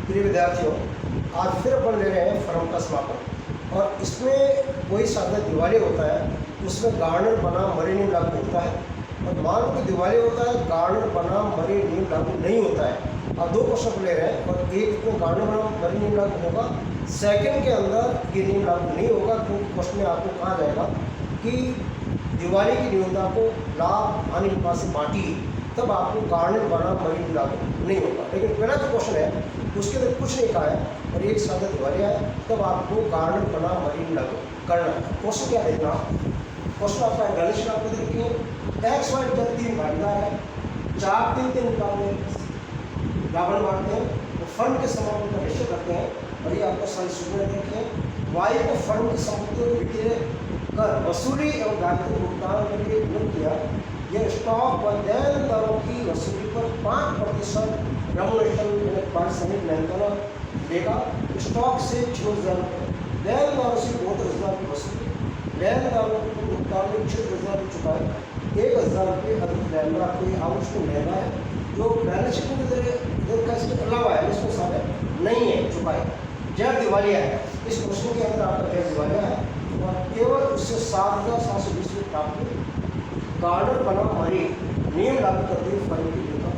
प्रिय विद्यार्थियों, आज फिर अपन ले रहे हैं फर्म का समापन। और इसमें कोई साधन दिवाली होता है, उसमें गार्डनर बनाम मरी नियम लागू होता है। और मान लो कि दिवाली होता है, गार्डनर बनाम मरी नियम लागू नहीं होता है। अब दो क्वेश्चन ले रहे हैं और एक में गार्डनर बनाम मरी नियम लागू होगा, सेकंड के अंदर ये नियम लागू नहीं होगा, क्योंकि क्वेश्चन में आपको कहा जाएगा कि दिवाली की न्यूनता को लाभ हानि अनुपात से बांटी, तब आपको गार्डनर बनाम मरी नियम लागू नहीं होगा। लेकिन पहला जो क्वेश्चन है उसके अंदर कुछ नहीं कहा है और एक साथ दिवाली है, तब आपको गार्डनर बनाम मरी नियम लागू करना है। क्वेश्चन क्या देखना, क्वेश्चन आपका गणित का आपको देखिए एक्स वाई जब तीन भागीदार है, 4 3 3 निकालने रावण बांटते हैं तो फंड के समापन का निश्चय करते हैं। और ये आपको सारी सुविधा देखें, वाई को फंड की संपत्तियों को विक्रय कर वसूली एवं दायित्व भुगतान के लिए नियुक्त किया। यह स्टॉक व देनदारों की वसूली पर 5% रेमुनरेशन पारिश्रमिक नियंत्रण देगा। स्टॉक से 6,000 रुपये, देनदारों से 72,000 की वसूली, देनदारों को भुगतान में 6,000 चुकाए, 1,000 रुपये अधिक लेना कोई आवश्यक लेना है जो बैलेंस शीट में इसके अलावा है, इसमें सारे नहीं है चुकाए। जब दिवालिया है, इस क्वेश्चन के अंदर आपका जब दिवालिया है और केवल उससे 7,720 रुपये प्राप्त हुए। गार्डनर बनाम मरी नियम लागू करते हुए फर्म की न्यूनतम।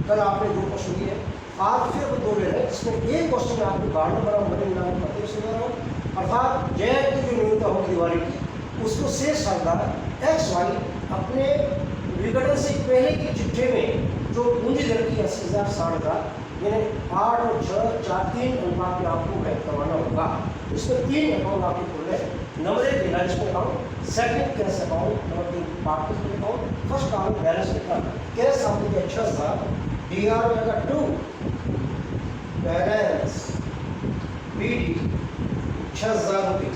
कल आपने 2 क्वेश्चन दिए, आज फिर 2 ले रहे हैं, जिसमें एक क्वेश्चन में आपको गार्डनर बनाम मरी लागू करते हुए सुना रहा हूँ। अर्थात जय की जो न्यूनता होगी दिवाली की, उसको शेष शानदार एक्स वाई अपने विघटन से पहले की चिट्ठी में जो पूंजी दर की 80,000 60,000 यानी 8 और 6 4 3 अनुपात में आपको व्यक्त करवाना होगा। इसमें 3 अकाउंट आपके खुले हैं। Number 1 Reliance account, second cash account, number 3 partner account. First account balance account, cash आपके 6,000, डीआर होगा 2, बैलेंस बीडी 6,000 रुपये,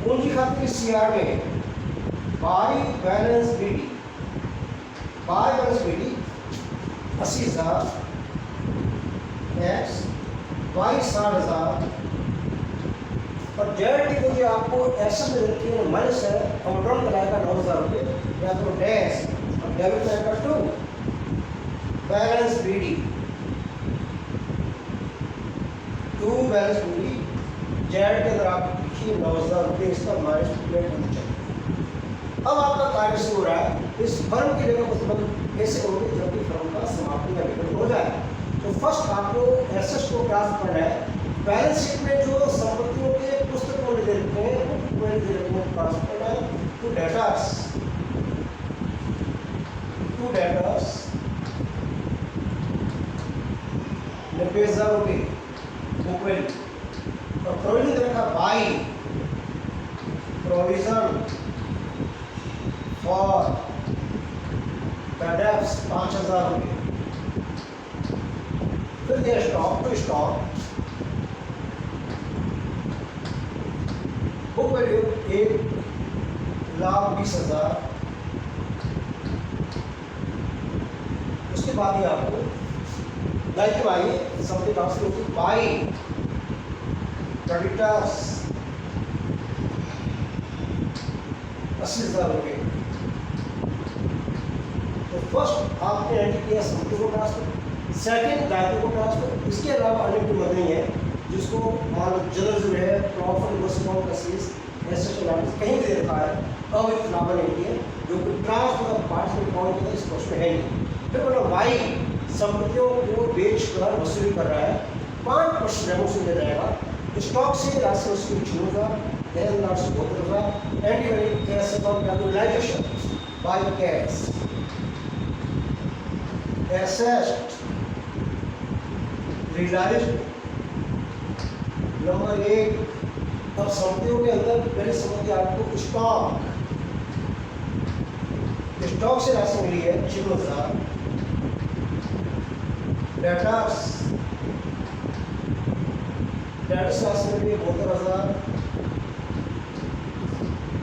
पूंजी खाते की सीआर में by balance BD, by balance BD 80,000 X Y 60,000 और जेड की मुझे आपको ऐसा में रखी है माइनस है, कंट्रोल कराएगा 9,000 रुपये या तो डैश और डेबिट कराएगा 2 balance BD 2 balance BD Z के अंदर आप लिखिए 9,000 रुपये, इसका माइनस प्लेट होना चाहिए। अब आपका कार्य शुरू हो रहा है, इस फर्म की जगह उत्पन्न कैसे होगी जबकि फर्म का समापन या विघटन हो जाए। तो फर्स्ट आपको एसेट्स को प्राप्त करना है। बैलेंस शीट में जो संपत्तियों के पुस्तक मूल्य दे रखे हैं वो मूल्य दे रखे हैं प्राप्त करना है टू डेटर्स 90,000 रुपये बुकवेल और प्रोविजन दे रखा by provision for the debts 5,000 रुपये। फिर दिया stock to stock book value 1,20,000। उसके बाद ही आपको दायित्व आइए सबके पास बाई क्रेडिटर्स 80,000 रुपये। तो फर्स्ट आपने एंट्री किया संपत्ति को ट्रांसफर, सेकंड दायित्व को ट्रांसफर। इसके अलावा अन्य कोई मद नहीं है जिसको मान लो जनरल जो है प्रॉफिट लॉस अकाउंट का सीज ऐसे कहीं दे रखा है अवित लाभ नहीं है जो कि ट्रांसफर पार्ट में अकाउंट के इस क्वेश्चन है नहीं। फिर बोला वाई संपत्तियों को बेचकर वसूली कर रहा है, 5% रेमोशन दे जाएगा। स्टॉक से राशि वसूली छूटगा, देनदार से 72,000 and cash account capitalization by cash asset realized. Number 1 अब संपत्तियों के अंदर पहले संपत्ति आपको स्टॉक से राशि मिली है 6,000, डेटर्स राशि मिली है 72,000,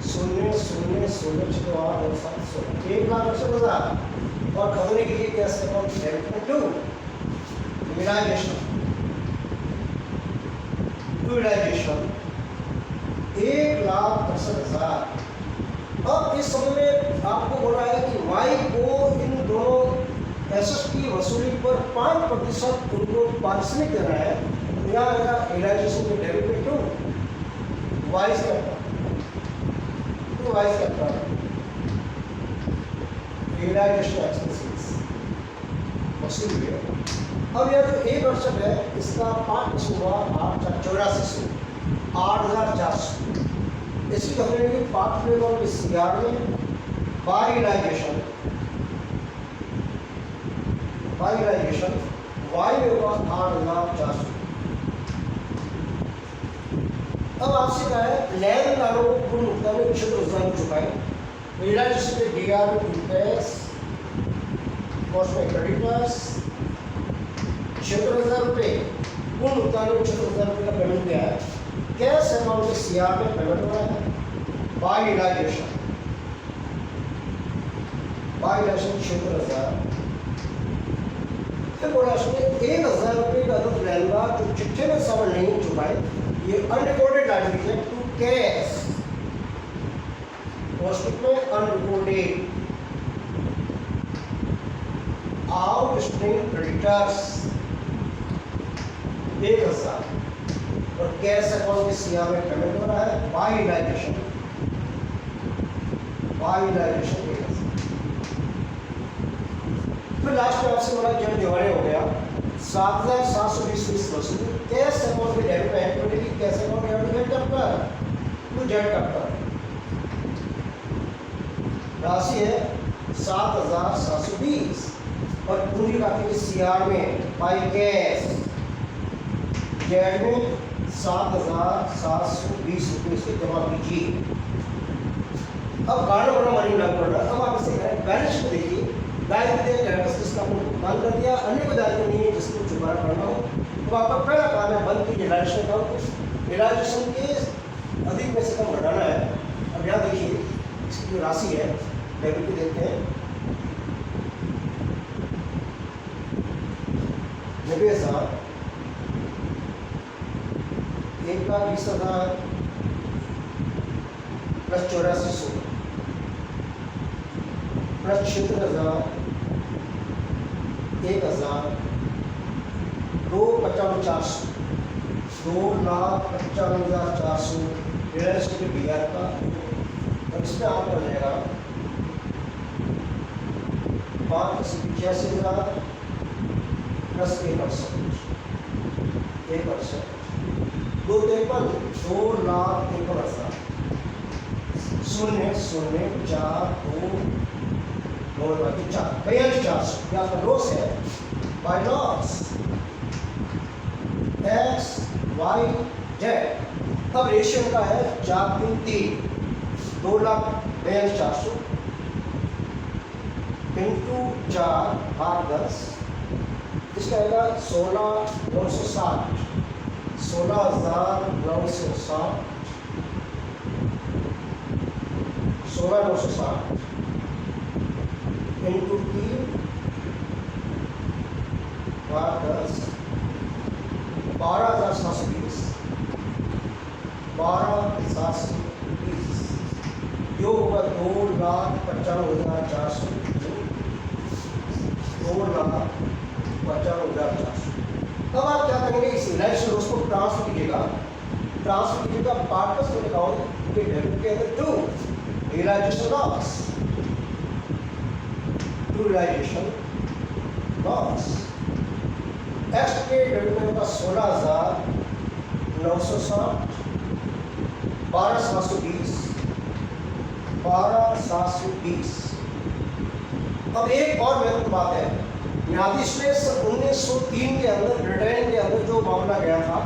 0,0,0,0,6,8 और 700 1,68,000 और खरीदने के लिए कैश अकाउंट डेबिट 2 रियलाइजेशन 1,62,000। अब इस समय में आपको बोला है कि वाई को इन दोनों एसएस की वसूली पर 5% उनको पारिश्रमिक देना है। यहाँ आएगा रियलाइजेशन के derivative wise capital, wise capital realization expenses वसूली हुई है। अब यह जो एक वर्षक है इसका 5% हुआ 8,84 8,400। इसकी हमने की पार्ट में सीआर में बाय रियलाइजेशन वाई में होगा 8,400। अब आपसे कहा है लेनदारों को कुल भुगतान में निश्चित रोजगार चुकाएं। रियलाइजेशन के डीआर में इंटरेस्ट कॉस्ट में क्रेडिटर्स 76,000 रुपये कुल भुगतान में 76,000 रुपये का पेमेंट किया है। कैश अमाउंट में सीआर में पेमेंट हो रहा है बाय रियलाइजेशन 76,000। बोला उसने 1,000 रुपये का अदद लेनदार जो चिट्ठे में समझ नहीं चुकाए, ये अनरिकॉर्डेड लायबिलिटी है टू कैश, कॉस्ट में अनरिकॉर्डेड आउटस्टैंडिंग क्रेडिटर्स 1,000 और कैश अकाउंट के सीआर में पेमेंट हो रहा है बाय रियलाइजेशन 1,000। फिर लास्ट में आपसे बोला जब दिवाली हो गया 7,720 वसूली कैश अकाउंट में डेबिट है क्योंकि कैश अकाउंट डेबिट करता है तो जेड करता है। राशि है 7,720 और पूंजी खाते के सीआर में बाय कैश जेड में 7,720 रुपये इसके जमा कीजिए। अब गार्ड बना मनी लग पड़ रहा है। अब आप इसे बैलेंस शीट देखिए, दायित्व जिसका आपको भुगतान कर दिया, अन्य कोई दायित्व नहीं है जिसको चुकाना करना हो, तो आपका पहला काम है बंद की रियलाइजेशन अकाउंट। रियलाइजेशन के अधिक में से कम घटाना है। अब यहाँ देखिए इसकी जो राशि है डेबिट की देखते हैं 90,000 1,20,000 प्लस 8400 प्लस 76,000 1,000 2,95,400 2,95,400 रिलायंस के BR का। अब इसमें आप कर जाएगा 5,85,000 प्लस 1% 2,53 2,53,000 0,0,4,2,400 या आपका लॉस है by loss X Y Z. अब रेशियो का है 4,3,3 2,42,400 इंटू 4/10 इसका आएगा 16,960 16,960 16,960 इंटू 3/10 12,720 12,720 योग होगा 2,95,400 2,95,400। अब आप क्या करेंगे इस रिलायंस रोज को ट्रांसफर कीजिएगा पार्टनर्स अकाउंट के डेबिट के अंदर टू रियलाइजेशन लॉस एक्स के डेबिट में होगा 16,960 12,720 12,720। अब एक और महत्वपूर्ण बात है, न्यायाधीश ने 1903 के अंदर ब्रिटेन के अंदर जो मामला गया था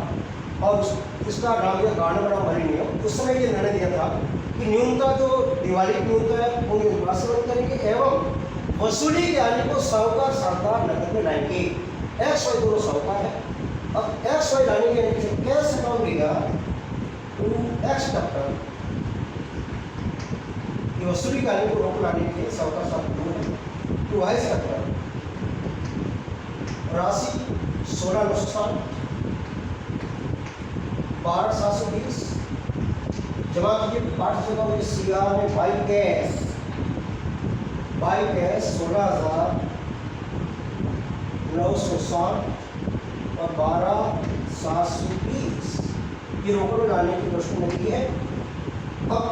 और इसका नाम दिया गार्डन मनी नियम, उस समय ये निर्णय दिया था कि न्यूनता जो दिवाली की न्यूनता है वो निवासन करेंगे एवं वसूली के आने को साहूकार सरकार नकद में लाएंगे। एक्स वाई दोनों साहूकार है। अब एक्स वाई लाने के कैश अकाउंट लिया टू एक्स कैपिटल, वसूली के आने को रोक लाने के साहूकार साहब टू वाइस कैपिटल राशि 16,960 12,720 जमा कीजिए पार्ट जगह में सीआर में बाई कैश 16,960 960 और 12,720 ये रोकड़ में लाने की प्रश्न में दी है। अब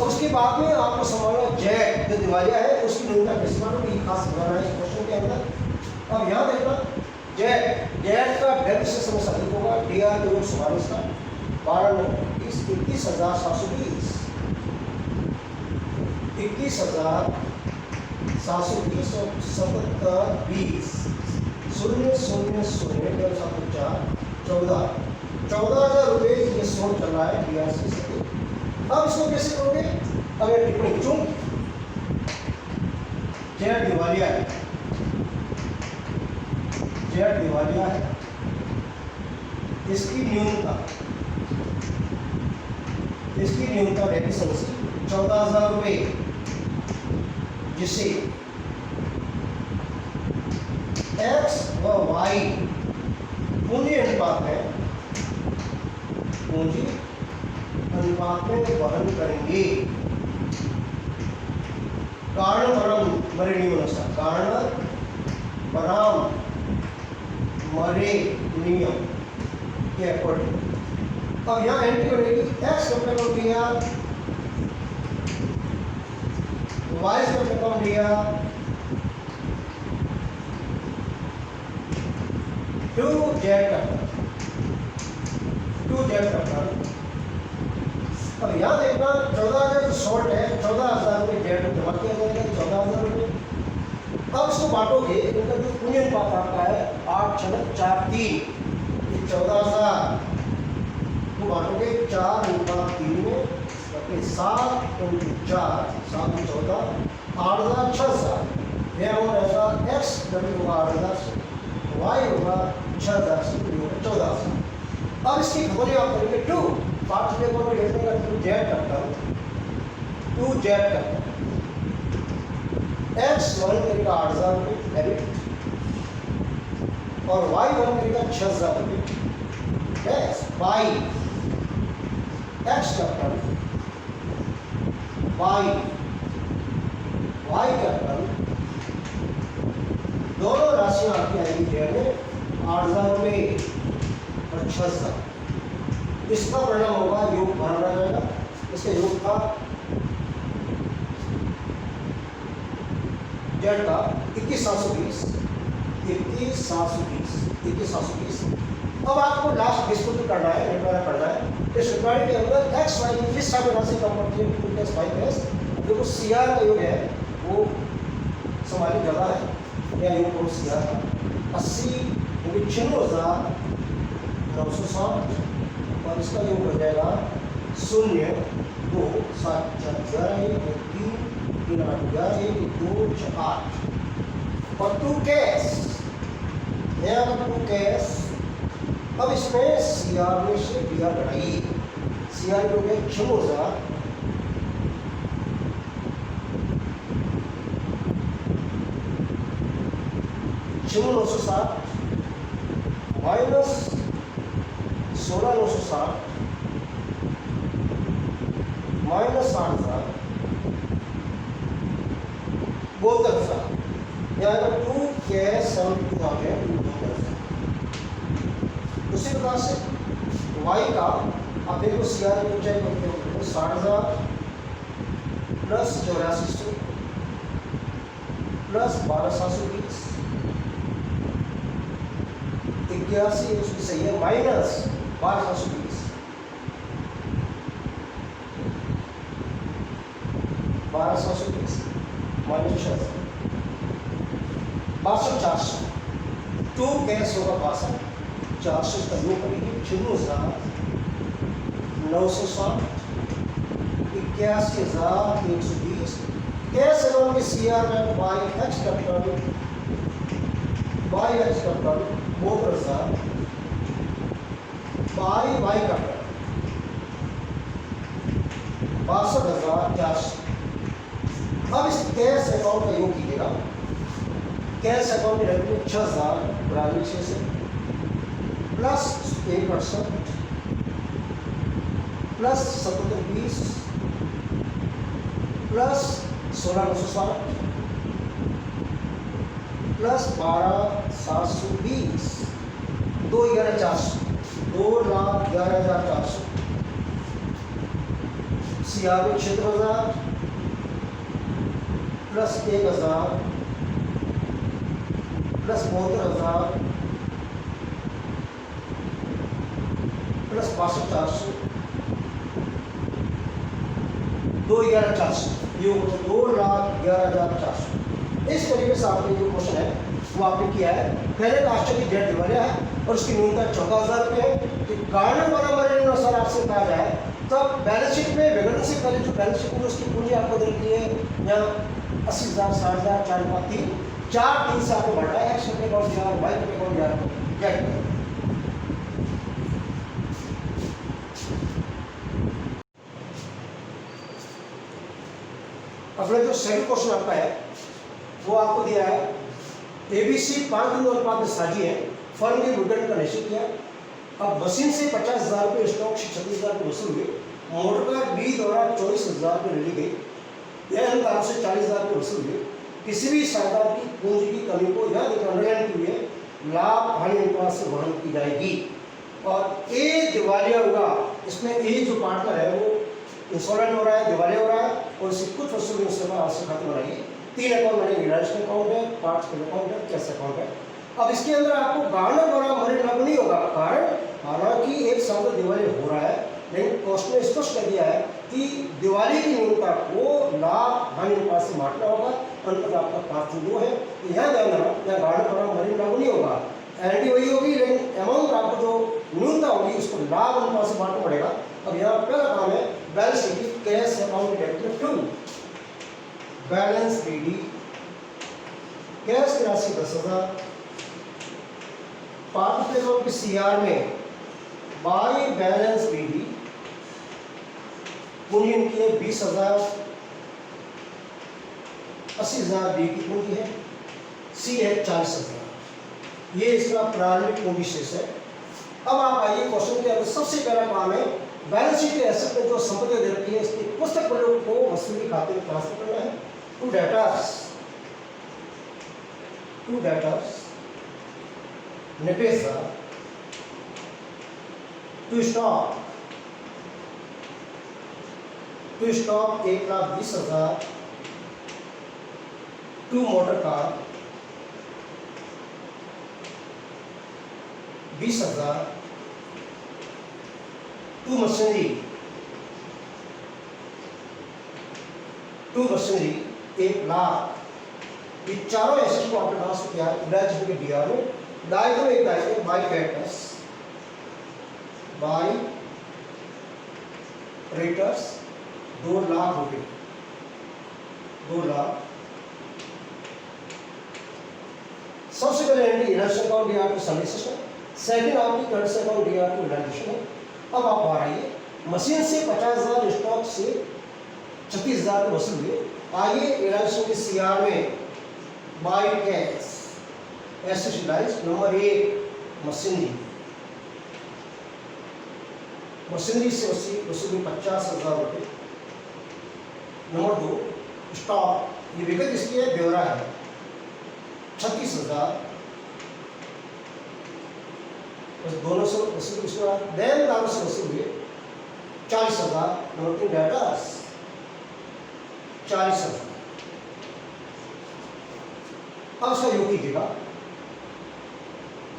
उसके बाद में आपको संभालना जेड जो दिवालिया है उसकी न्यूनतम कैसे मालूम, ये खास बनाना है इस क्वेश्चन के अंदर। अब यहाँ देखना जेड का डेट से समय अधिक होगा, डी आर जो सवाल इसका 21,720 21,720 और 77 0 0 0 4 14,000 रुपये ये सोन चल रहा है DRC से। अब इसको कैसे करोगे, अगर टिप्पणी चूंकि जेड दिवालिया है, इसकी न्यूनतम एफिशिएंसी 14,000 रुपये, जिसे एक्स व वाई पूंजी अनुपात में वहन करेंगे। कारण मरे नियम के अकॉर्डिंग। अब यहाँ एंट्री बनेगी एक्स का कौन दिया, वाई का कौन दिया, 2Z का टर्म। अब यहाँ देखना 14,000 जो शॉर्ट है, 14,000 रुपये जेड में जमा किया जाएगा, 14,000 रुपये। अब इसको बांटोगे, इनका जो पूंजी अनुपात आपका है 8,4 3, 14,000 को बांटोगे 4/3 में, 7 × 4 7 × 14 8,000 यह हो रहेगा एक्स डब्ल्यू होगा 8,000 से, वाई होगा 6,000 से, होगा 14,000। अब इसकी खबरें आप करेंगे 2 पार्ट में कौन लिखने का 2Z करता हूँ, 2Z करता हूँ, एक्स वन करेगा 8,000 रुपये डेबिट और वाई वन करेगा 6,000 रुपये। एक्स वाई एक्स का टर्म, वाई का टर्म, दोनों राशियां आपकी आएगी जेड में 8,000 रुपये और 6,000। इसका परिणाम होगा योग बना जाएगा, इसके योग का जेड का 21,720। अब आपको लास्ट डिस्प्यूट करना है, निपटारा करना है। इस निपटारे के अंदर एक्स वाई की जिस समय राशि कम पड़ती है 2+5+, जो CR का योग है वो समानी ज़्यादा है, या योग को CR का 80 96,960 और इसका योग हो जाएगा 0 2 7 4 11 3 3 8 11 2 6 8 और 2 कैश, यहाँ पर 2 कैश। अब इसमें CR में से DR बढ़ाइए, CR हो गया 96,000 96,960 माइनस 16,960 माइनस 8,000 72,000, यहाँ पर 2 कैश 72,000। उसी प्रकार से वाई का आप देखो CR में चेक करते हो 60,000 प्लस 8400 प्लस 12,720 81 उसकी सही है, माइनस 12,720 माइनस 62,400 2 कैश होगा 62,400 का योग करेंगे 96,960 81,120 कैश अमाउंट में CR में वाई एक्स का टर्म 72,000 वाई का टर्म 62,400। अब इस कैश अकाउंट का योग कीजिएगा, कैश अकाउंट में रेवेन्यू 6,000 से plus 1% plus 7720 plus 16,960 plus 12,720 720, 2,11,400, 2,11,400। CR में 76,000 प्लस 1,000 प्लस 72,000 प्लस 62,400, 2,11,400, ये 2,11,400। इस तरीके से आपने जो क्वेश्चन है वो आपने किया है। पहले कास्ट की डेट दिवालिया है और उसकी न्यूनतम 14,000 रुपये है। तो गार्डन बराबर अनुसार आपसे कहा जाए तब बैलेंस शीट में विघटन से पहले जो बैलेंस शीट में उसकी पूंजी आपको दे रखी है यहाँ 80,000, 60,000, 4,5,3, 4,3 से आपको बढ़ा है। एक्स रुपये अकाउंट दिया, वाई रुपये अकाउंट दिया, क्या करें? अपने जो सेकंड क्वेश्चन आपका है वो आपको दिया है एबीसी 5 किलो अनुपात में साझी है, फर्म के विघटन का निश्चित किया। अब मशीन से 50,000 रुपये स्टॉक से 36,000 रुपये वसूल हुए। मोटर कार बी द्वारा 24,000 रुपये ले गई, यह अंतराल से 40,000 रुपये वसूल हुए। किसी भी शानदार की पूंजी की कमी को याद रखने के लिए लाभ हानि अनुपात से वहन की जाएगी। और ए दिवालिया होगा, इसमें ए जो पार्टनर है वो इंसॉल्वेंट हो रहा है, दिवालिया हो रहा है और इससे कुछ वसूल उसके बाद आवश्यक खाते बनाइए। 3 अकाउंट बनेंगे, रिलायंस अकाउंट है, पार्ट्स अकाउंट है, कैश अकाउंट है। अब इसके अंदर आपको गार्डन द्वारा मनी लागू नहीं होगा, कारण हालांकि एक साल दिवाली हो रहा है लेकिन कोर्ट ने स्पष्ट कर दिया है कि दिवाली की न्यूनता को लाभ हानि अनुपात से बांटना होगा। अंतर आपका 5:2 है। यहाँ ध्यान देना, यहाँ गार्डन द्वारा मनी लागू नहीं होगा, एनडी वही होगी लेकिन अमाउंट आपको जो न्यूनता होगी उसको लाभ अनुपात से बांटना पड़ेगा। अब यहाँ पहला काम है balance sheet, cash account debit 2, balance ready, cash की राशि 10,000, पार्ट अकाउंट की सीआर में बाई बैलेंस रेडी पूंजी इनकी है 20,000, 80,000 बी की पूंजी है, सी है 40,000। ये इसका प्रारंभिक पूंजी शेष है। अब आप आइए क्वेश्चन के अंदर सबसे पहला काम है बैलेंस शीट के एसेट में जो संपत्ति दे रखी है इसकी पुस्तक मूल्यों को वसूली खाते में ट्रांसफर करना है। टू डेटर्स निपेशा, to stock 1,20,000, to motor car 20,000, to machinery 1,00,000। ये चारों एसेट को आपने ट्रांसफर किया है इलाज के डीआर में। दायित्व एक दायित्व बाई क्रेडिटर्स 2 लाख रुपए, 2 लाख। सबसे पहले एंट्री इनर्स अकाउंट डीआर टू सर्विसेशन, सेकंड आपकी कर्ज अकाउंट डीआर टू रिलाइजेशन है। अब आप आ रही है मशीन से 50,000 स्टॉक से 36,000 वसूल हुए। आइए रिलायंस की सीआर में by cash asset lines number 1 machinery से वसूली 50,000 रुपये। नंबर 2 स्टॉक, ये विगत इसकी है, ब्यौरा है 36,000, दोनों से वसूल। उसके बाद देनदारों से वसूल हुए 40,000। Number 3 debtors 40,000। अब उसका योग कीजिएगा,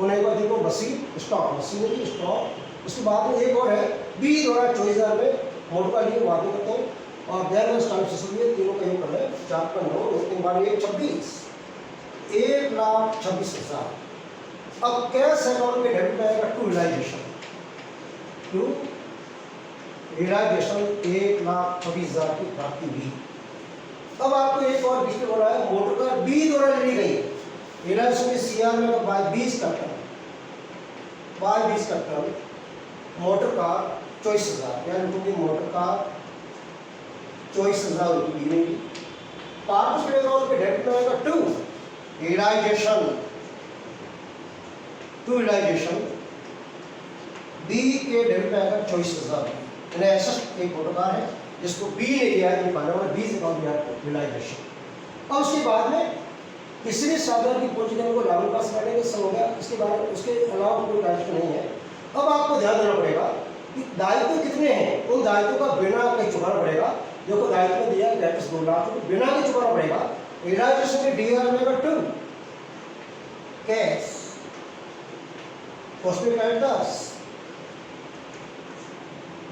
होने के बाद देखो मशीनरी स्टॉक। उसके बाद में एक और है बी द्वारा 24,000 में मोटर का लिए वापस करते हैं और गैर स्टार्ट से सुनिए, तीनों का योग कर रहे हैं 4 पर 9, 3 बार 26, 1,26,000। अब कैश अकाउंट में डेबिट में आएगा टू रिलाइजेशन 1,26,000 की प्राप्ति हुई। अब आपको एक और बीच में बोला है मोटर कार बी द्वारा ली गई रिलायंस में सीआर में बाय 20 का टर्म मोटर कार 24,000, यानी टूटी मोटर कार 24,000 रुपये दी गई। पार्ट अकाउंट पे डेबिट में आएगा टू रिलाइजेशन बी के डेबिट में आएगा 24,000। ऐसा एक मोटर कार है जिसको बी ने लिया है, 20 अकाउंट रिलाइजेशन। और उसके बाद में किसी भी साधन की पूंजी को लागू पास करने के सब हो गया, इसके बारे में उसके अलावा कोई दायित्व नहीं है। अब आपको ध्यान देना पड़ेगा कि दायित्व कितने हैं, उन दायित्वों का बिना कहीं चुकाना पड़ेगा। देखो दायित्व दिया डेटर्स 2 लाख, तो बिना के चुकाना पड़ेगा। रियलाइजेशन के डीआर में 2 कैश उसमें 10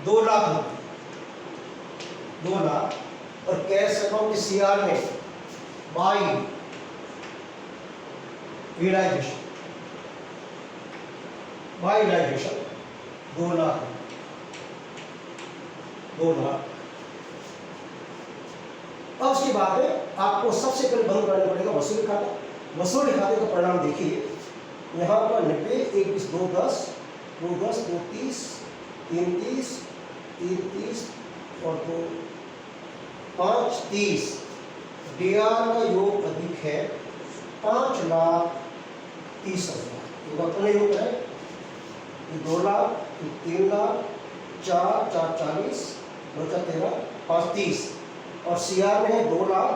2 लाख 2 लाख और कैश अकाउंट के सीआर में बाई रियलाइजेशन 2 लाख 2 लाख। अब उसके बाद आपको सबसे पहले बंद करना पड़ेगा वसूली खाता। वसूली खाते का परिणाम देखिए, यहाँ पर 90, 1 20 2 10 2 10 2 30 3 30 3 30 और 2 5 30। डीआर का योग अधिक है 5,30,000। अपने योग है 2 लाख 3 लाख 4 4 40 2 4 13 5 30 और सीआर में है 2 लाख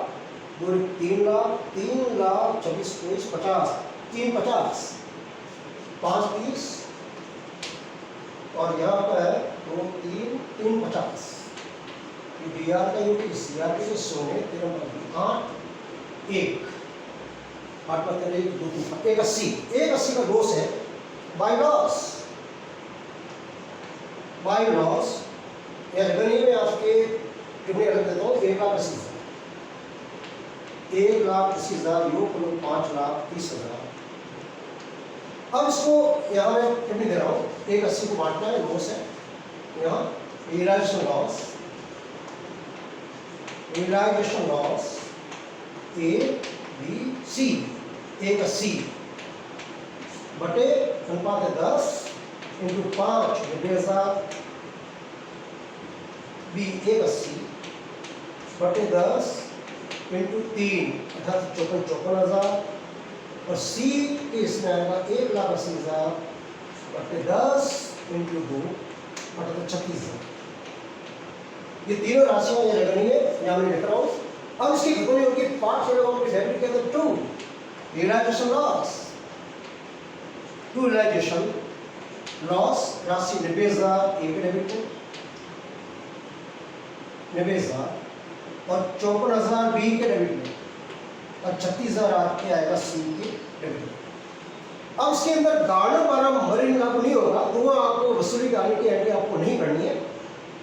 2 3 लाख 3 लाख 24 24 50 3 50 5 30 और यहाँ पर है 2 3 3 50। ये डीआर का योग सीआर के सोने 8 1 8 पर 1 2 3 1 80 का दोष है बाय लॉस या रेवेन्यू में आपके कितने अलग देता हूँ 1,80,000 योग 5,30,000। अब इसको यहाँ मैं कितनी दे रहा हूँ 1,80 को बांटना है, लॉस है यहाँ realization loss A B C 1,80 बटे अनुपात है 10 इंटू 5 90,000 बी 1,80 बटे 10 इंटू 3 54,000 और सी के इसमें आएगा 1,80,000 बटे 10 इंटू 2 बटे 36,000। ये तीनों राशियां ये लगनी है, यहाँ मैं लिख रहा हूँ। अब इसकी कितनी होगी 5 डेबिट के अंदर 2 रियलाइजेशन लॉस राशि 90,000 ए के डेबिट में 90,000 और 54,000 बी के डेबिट में और 36,000 आपके आएगा सी के डेबिट में। अब इसके अंदर गार्डन द्वारा मरीन लागू नहीं होगा, तो वो आपको वसूली गाने की एंट्री आपको नहीं करनी है।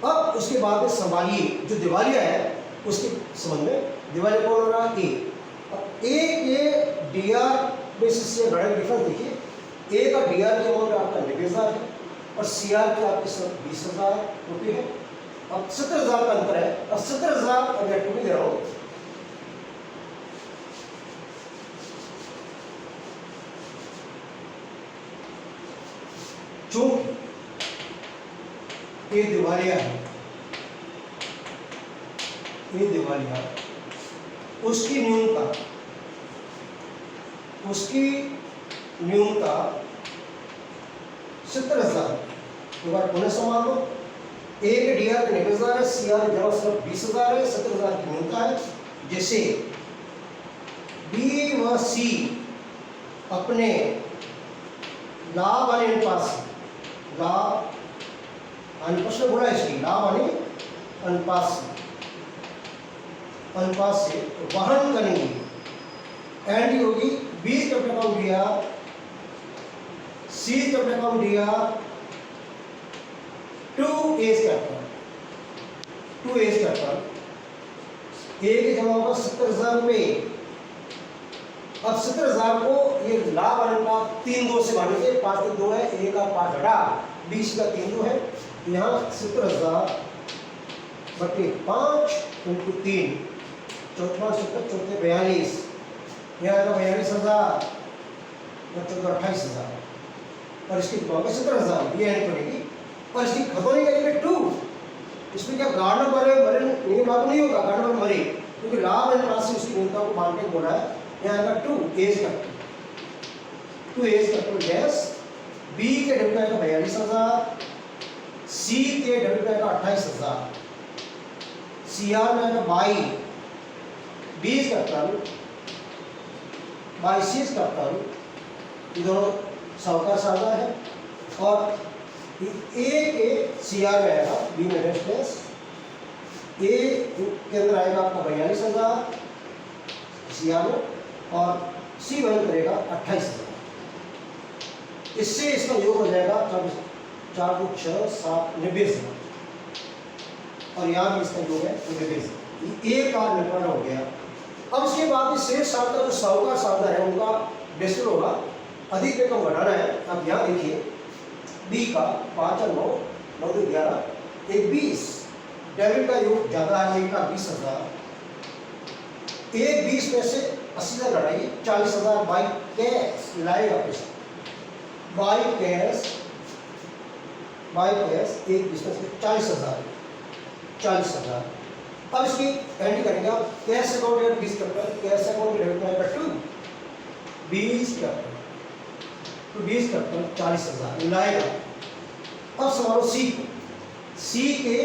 अब उसके बाद में संभालिए जो दिवालिया है उसके संबंध में दिवालिया कौन हो रहा है ए के डीआर बेसिस से बड़ा डिफरेंस देखिए। ए का डीआर के अमाउंट आपका 90,000 है और सीआर के आपके सब 20,000 रुपये है। अब 70,000 का अंतर है। अब 70,000 अब मैं दे रहा हूँ चूंकि ये दिवालिया है, ये दिवालिया उसकी न्यूनता 70,000 एक बार पुनः समान लो। ए के डीआर 90,000 है, सीआर जमा सिर्फ 20,000 है, 70,000 की न्यूनता है। जैसे बी व सी अपने लाभ वाले अनुपात से गुणा इसकी लाभ वाले अनुपात से वहन करेंगे। एंड होगी 20 कैपिटल अकाउंट दिया, सी कैपिटल अकाउंट दिया 2 एज कैपिटल ए के जमा होगा 70,000 रुपये। अब 70,000 को ये लाभ अनुपात 3-2 से मानेंगे, 5-2 है, ए का 5 घटा 20 का 3-2 है। यहाँ 70,000 बटे 5 इंटू 3 14 70 14 42 यहाँ आएगा 42,000 और 14 28,000 और इसकी 70,000 ये एंड पड़ेगी और इसकी खतौनी करेंगे 2। इसमें क्या गार्डन मरे नियम लागू नहीं होगा, गार्डन मरे क्योंकि लाभ अनुपात से उसकी न्यूनता को मान के बोला है। यहाँ आएगा 2 एज कैपिटल गैस, बी के डेबिट आएगा 42,000, सी के डेबिट आएगा 28,000, सीआर में आएगा 22 कैपिटल बाई सीज कैपिटल, ये दोनों साहूकार साझा है, और ए के सीआर में आएगा, बी में रेफरेंस, ए के अंदर आएगा आपका 42,000 सीआर में, और सी वही करेगा 28,000। इससे इसका योग हो जाएगा 4 2 6 7 90,000, और यहाँ भी इसका योग है 90,000। ए का निपटान हो गया। अब उसके बाद शेष साल का जो साहूकार साधा है उनका डेसिमल होगा, अधिक में कम घटाना है। अब यहाँ देखिए बी का 5 और 9 9 2 11 एक 20, डेबिट का योग ज़्यादा है, ए का 20,000, एक 20 में से 80,000 घटाइए, 40,000 बाई कैश लाएगा पैसा, बाई कैश एक 20 में से 40,000 40,000। अब इसकी एंट्री करेंगे आप, cash account debit 20 capital, cash account debit में आएगा 20 कैपिटल, तो 20 कैपिटल 40,000 लाएगा। अब संभालो सी को, सी के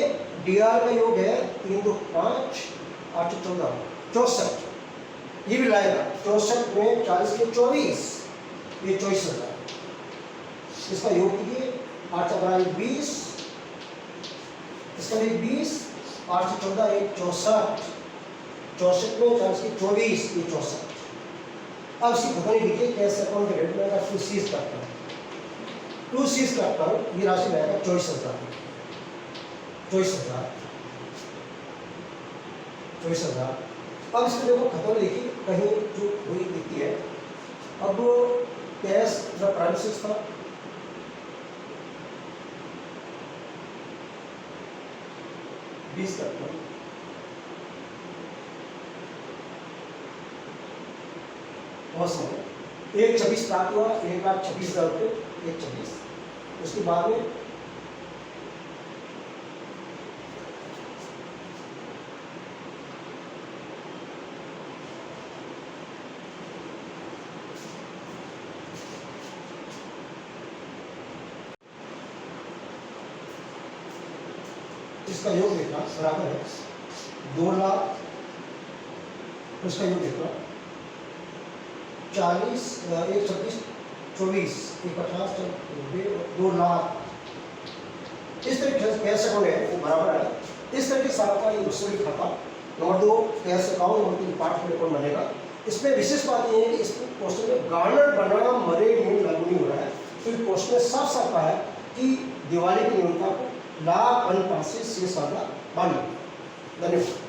डीआर का योग है 3 2 5 8 14 64, ये भी लाएगा 64 में 40 के 24, ये 24,000। इसका योग कीजिए, 8 से 20, इसका भी 20, 8 से 14 एक 64, 64 में 40 के 24, ये 64। अब इसकी भुगतानी कीजिए, कैश अकाउंट के डेबिट में आएगा 2 सीज कैपिटल, 2 सीज कैपिटल, ये राशि आएगा 24,000 24,000। अब इसको देखो खत्म देखिए, कहीं जो हुई दिखती है। अब कैश जो प्राइम था, बीस कैपिटल, और समय 1,26 प्राप्त हुआ, 1,26,000 रुपये, 1,26। उसके बाद में इसका योग देखना बराबर है 2 लाख, उसका योग देखना 40 1 26 24 1 50 2 लाख। इस तरीके से कैश अकाउंट है वो बराबर है। इस तरीके से आपका ये वसूली खाता number 2 cash account number 3 part account बनेगा। इसमें विशेष बात ये है कि इस क्वेश्चन में गार्नर बनाना मरे नियम लागू नहीं हो रहा है, तो क्वेश्चन में साफ साफ कहा है कि दिवाली की न्यूनता को लाभ अनुपात से साझा मान लो। धन्यवाद।